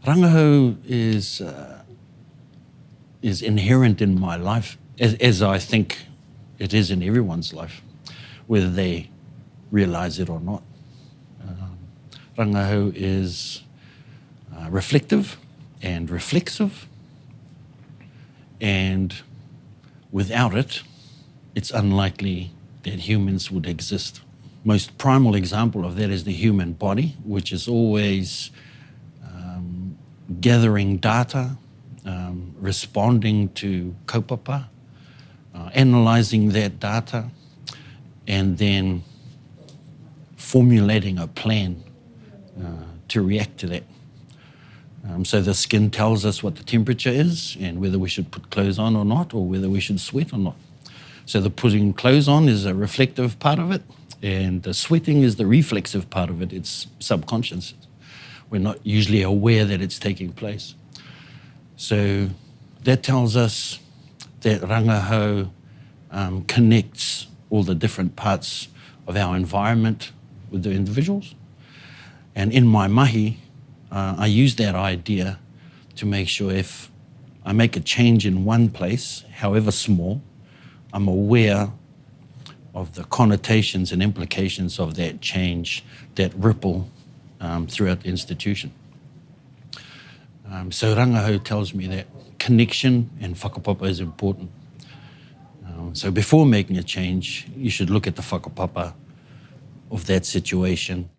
Rangahau is inherent in my life, as I think it is in everyone's life, whether they realize it or not. Rangahau is reflective and reflexive, and without it, it's unlikely that humans would exist. Most primal example of that is the human body, which is always gathering data, responding to kaupapa, analysing that data, and then formulating a plan to react to that. So the skin tells us what the temperature is and whether we should put clothes on or not, or whether we should sweat or not. So the putting clothes on is a reflective part of it, and the sweating is the reflexive part of it. It's subconscious. We're not usually aware that it's taking place. So that tells us that Rangahau connects all the different parts of our environment with the individuals. And in my mahi, I use that idea to make sure if I make a change in one place, however small, I'm aware of the connotations and implications of that change that ripple throughout the institution. So Rangahau tells me that connection and whakapapa is important. So before making a change, you should look at the whakapapa of that situation